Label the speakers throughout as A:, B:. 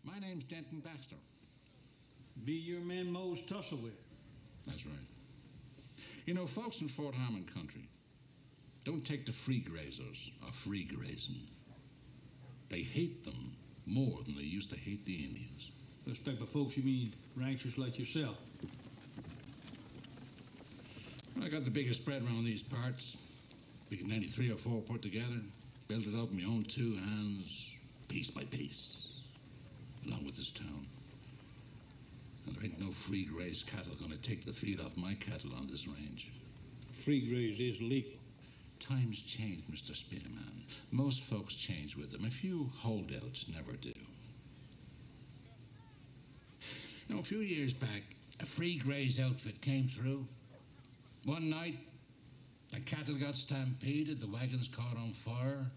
A: My name's Denton Baxter.
B: Be your man Mose Tusselwith.
A: That's right. You know, folks in Fort Harmon country don't take the free grazers or free grazing. They hate them more than they used to hate the Indians.
B: Respect by folks, you mean ranchers like yourself?
A: I got the biggest spread around these parts. We can any 3 or 4 put together, build it up in my own 2 hands, piece by piece, along with this town. And there ain't no free grazed cattle gonna take the feed off my cattle on this range.
B: Free graze is legal.
A: Times change, Mr. Spearman. Most folks change with them. A few holdouts never do. You know, a few years back, a free graze outfit came through. One night, the cattle got stampeded, the wagons caught on fire,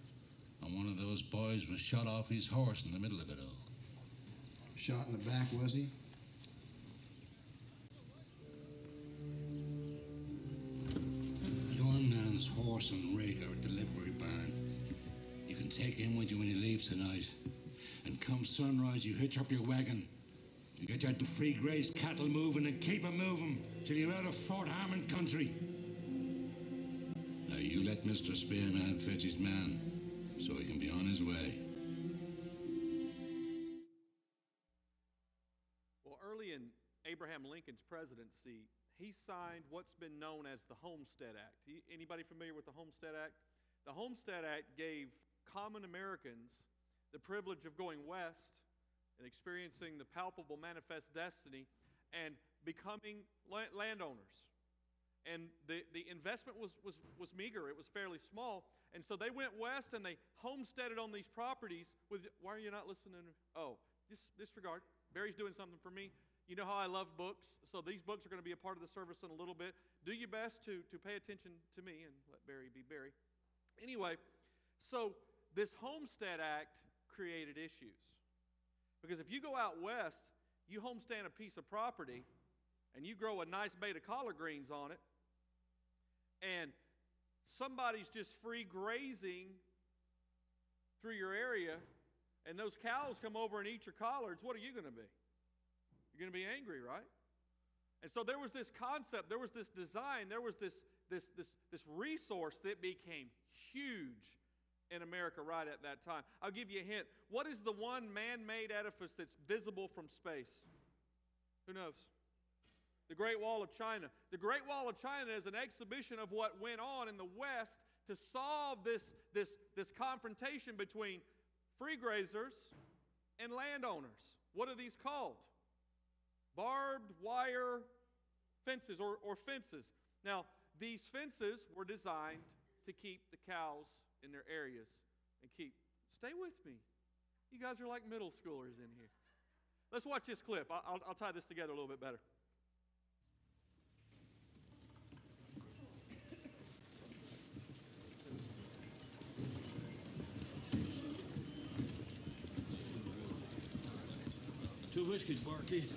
A: and one of those boys was shot off his horse in the middle of it all.
C: Shot in the back, was he?
A: Your man's horse and rig are at the livery barn. You can take him with you when you leave tonight. And come sunrise, you hitch up your wagon. You get your free grazed cattle moving and keep 'em moving till you're out of Fort Harmon country. Now you let Mr. Spearman fetch his man so he can be on his way.
D: Well, early in Abraham Lincoln's presidency, he signed what's been known as the Homestead Act. Anybody familiar with the Homestead Act? The Homestead Act gave common Americans the privilege of going west and experiencing the palpable manifest destiny and becoming landowners. And the investment was meager. It was fairly small. And so they went west and they homesteaded on these properties with, why are you not listening? Oh, disregard. Barry's doing something for me. You know how I love books, so these books are going to be a part of the service in a little bit. Do your best to pay attention to me and let Barry be Barry. Anyway, so this Homestead Act created issues. Because if you go out west, you homestead a piece of property, and you grow a nice bait of collard greens on it, and somebody's just free grazing through your area, and those cows come over and eat your collards, what are you going to be? You're going to be angry, right? And so there was this concept, there was this design, there was this resource that became huge in America right at that time. I'll give you a hint. What is the one man-made edifice that's visible from space? Who knows? The Great Wall of China. The Great Wall of China is an exhibition of what went on in the West to solve this confrontation between free grazers and landowners. What are these called? Barbed wire fences or fences. Now, these fences were designed to keep the cows in their areas and stay with me. You guys are like middle schoolers in here. Let's watch this clip. I'll tie this together a little bit better.
B: Two whiskeys, barkeep.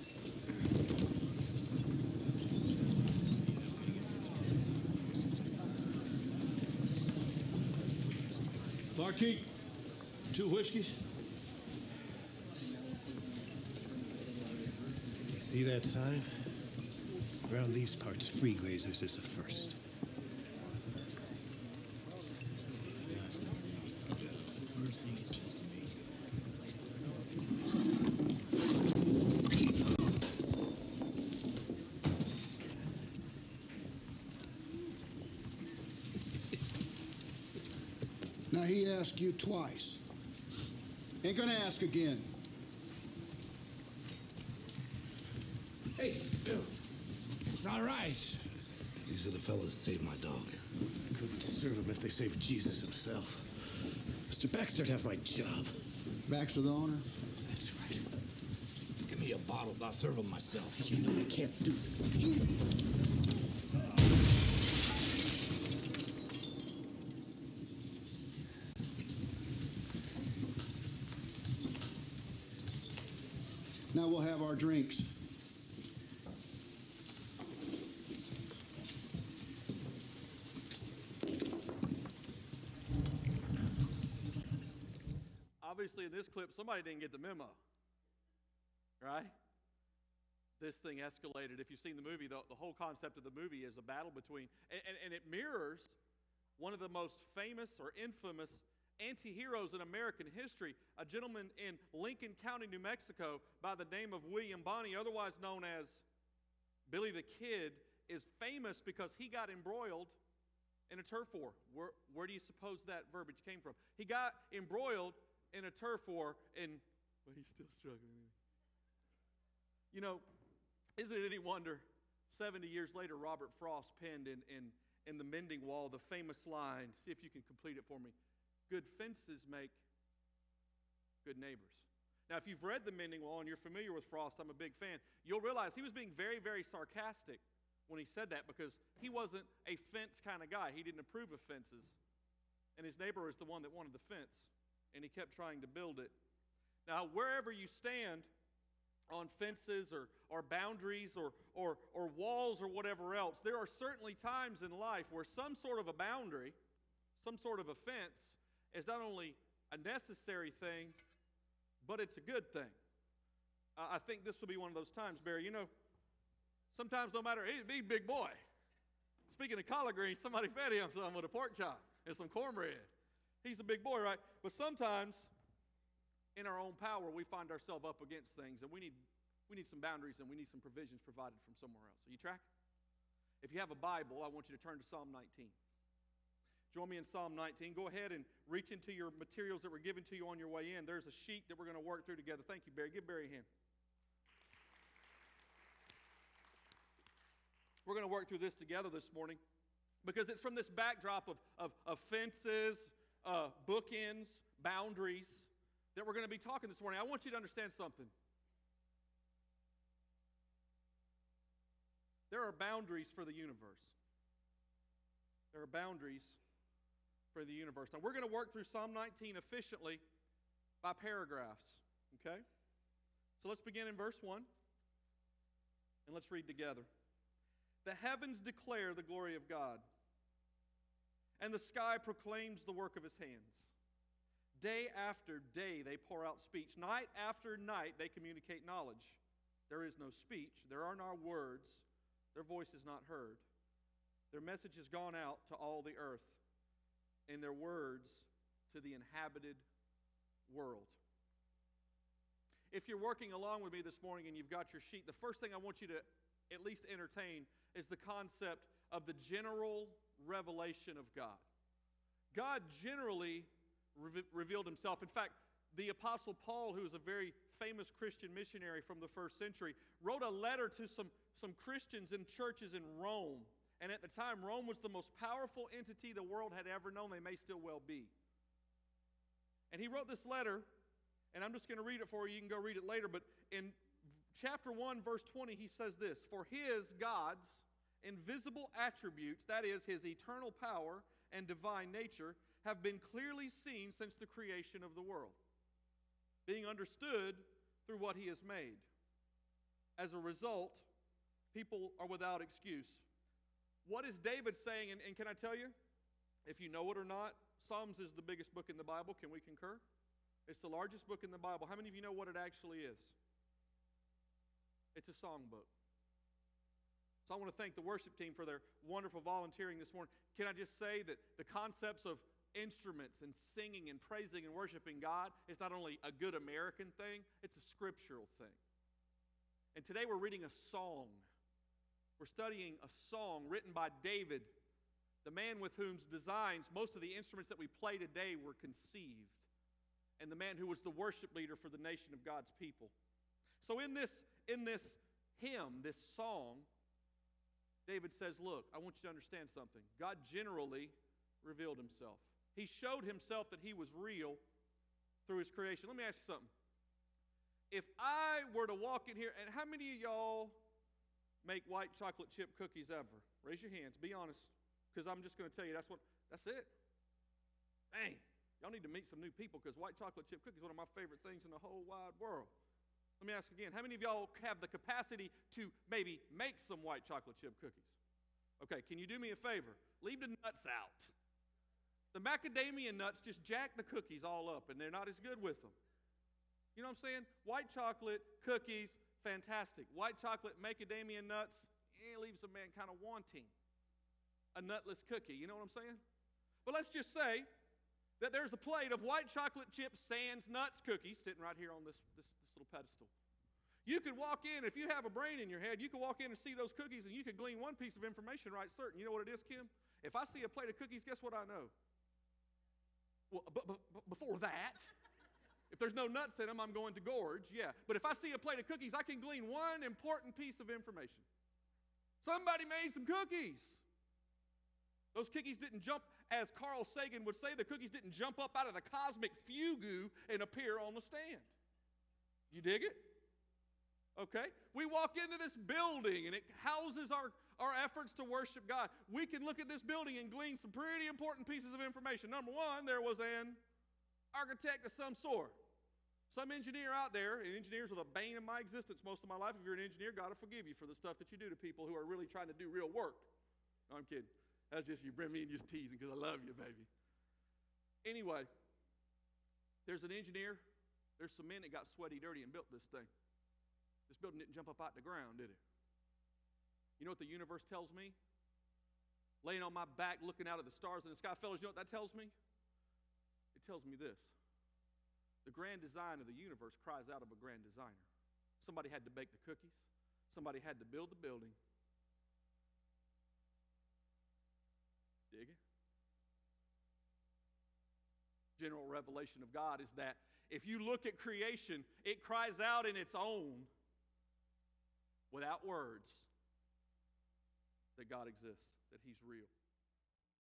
B: Barkeep, 2 whiskeys.
E: You see that sign? Around these parts, free grazers is a first.
C: Now, he asked you twice. Ain't gonna ask again.
F: Hey, Bill. It's all right. These are the fellas that saved my dog.
E: I couldn't serve him if they saved Jesus himself. Mr. Baxter'd have my job.
C: Baxter the owner?
E: That's right.
F: Give me a bottle, I'll serve him myself.
E: You know I can't do that.
C: Now we'll have our drinks.
D: Obviously, in this clip, somebody didn't get the memo. right? This thing escalated. If you've seen the movie, the whole concept of the movie is a battle between, and it mirrors one of the most famous or infamous anti-heroes in American history, a gentleman in Lincoln County, New Mexico, by the name of William Bonney, otherwise known as Billy the Kid, is famous because he got embroiled in a turf war. Where do you suppose that verbiage came from? He got embroiled in a turf war, but he's still struggling. You know, isn't it any wonder, 70 years later, Robert Frost penned in The Mending Wall the famous line, see if you can complete it for me, good fences make good neighbors. Now, if you've read The Mending Wall and you're familiar with Frost, I'm a big fan, you'll realize he was being very, very sarcastic when he said that because he wasn't a fence kind of guy. He didn't approve of fences. And his neighbor was the one that wanted the fence, and he kept trying to build it. Now, wherever you stand on fences or boundaries or walls or whatever else, there are certainly times in life where some sort of a boundary, some sort of a fence, is not only a necessary thing, but it's a good thing. I think this will be one of those times, Barry. You know, sometimes no matter, he's a big boy. Speaking of collard greens, somebody fed him some with a pork chop and some cornbread. He's a big boy, right? But sometimes in our own power, we find ourselves up against things, and we need some boundaries and we need some provisions provided from somewhere else. Are you tracking? If you have a Bible, I want you to turn to Psalm 19. Join me in Psalm 19. Go ahead and reach into your materials that were given to you on your way in. There's a sheet that we're going to work through together. Thank you, Barry. Give Barry a hand. We're going to work through this together this morning because it's from this backdrop of fences, bookends, boundaries that we're going to be talking this morning. I want you to understand something. There are boundaries for the universe. There are boundaries for the universe. Now, we're going to work through Psalm 19 efficiently by paragraphs, okay? So let's begin in verse 1, and let's read together. The heavens declare the glory of God, and the sky proclaims the work of his hands. Day after day they pour out speech. Night after night they communicate knowledge. There is no speech. There are no words. Their voice is not heard. Their message has gone out to all the earth, and their words to the inhabited world. If you're working along with me this morning and you've got your sheet, the first thing I want you to at least entertain is the concept of the general revelation of God. God generally revealed himself. In fact, the Apostle Paul, who was a very famous Christian missionary from the first century, wrote a letter to some Christians in churches in Rome. And at the time, Rome was the most powerful entity the world had ever known. They may still well be. And he wrote this letter, and I'm just going to read it for you. You can go read it later. But in chapter 1, verse 20, he says this: For his, God's, invisible attributes, that is, his eternal power and divine nature, have been clearly seen since the creation of the world, being understood through what he has made. As a result, people are without excuse. What is David saying? And can I tell you, if you know it or not, Psalms is the biggest book in the Bible. Can we concur? It's the largest book in the Bible. How many of you know what it actually is? It's a songbook. So I want to thank the worship team for their wonderful volunteering this morning. Can I just say that the concepts of instruments and singing and praising and worshiping God is not only a good American thing, it's a scriptural thing. And today we're reading a song. We're studying a song written by David, the man with whose designs most of the instruments that we play today were conceived, and the man who was the worship leader for the nation of God's people. So in this hymn, this song, David says, look, I want you to understand something. God generally revealed himself. He showed himself that he was real through his creation. Let me ask you something. If I were to walk in here, and how many of y'all make white chocolate chip cookies ever? Raise your hands. Be honest, because I'm just going to tell you that's it. Dang, y'all need to meet some new people because white chocolate chip cookies is one of my favorite things in the whole wide world. Let me ask again. How many of y'all have the capacity to maybe make some white chocolate chip cookies? Okay, can you do me a favor? Leave the nuts out. The macadamia nuts just jack the cookies all up, and they're not as good with them. You know what I'm saying? White chocolate, cookies, fantastic. White chocolate, macadamia nuts, leaves a man kind of wanting. A nutless cookie, you know what I'm saying? But let's just say that there's a plate of white chocolate chip sans nuts cookies sitting right here on this little pedestal. You could walk in, if you have a brain in your head, you could walk in and see those cookies and you could glean one piece of information right certain. You know what it is, Kim? If I see a plate of cookies, guess what I know? Well, but before that, if there's no nuts in them, I'm going to gorge, yeah. But if I see a plate of cookies, I can glean one important piece of information. Somebody made some cookies. Those cookies didn't jump, as Carl Sagan would say, the cookies didn't jump up out of the cosmic fugu and appear on the stand. You dig it? Okay? We walk into this building and it houses our efforts to worship God. We can look at this building and glean some pretty important pieces of information. Number one, there was an architect of some sort. Some engineer out there, and engineers are the bane of my existence most of my life. If you're an engineer, God will forgive you for the stuff that you do to people who are really trying to do real work. No, I'm kidding. That's just you bring me and just teasing because I love you, baby. Anyway, there's an engineer. There's some men that got sweaty dirty and built this thing. This building didn't jump up out the ground, did it? You know what the universe tells me? Laying on my back, looking out at the stars in the sky. Fellas, you know what that tells me? It tells me this. The grand design of the universe cries out of a grand designer. Somebody had to bake the cookies. Somebody had to build the building. Dig it? General revelation of God is that if you look at creation, it cries out in its own, without words, that God exists, that He's real.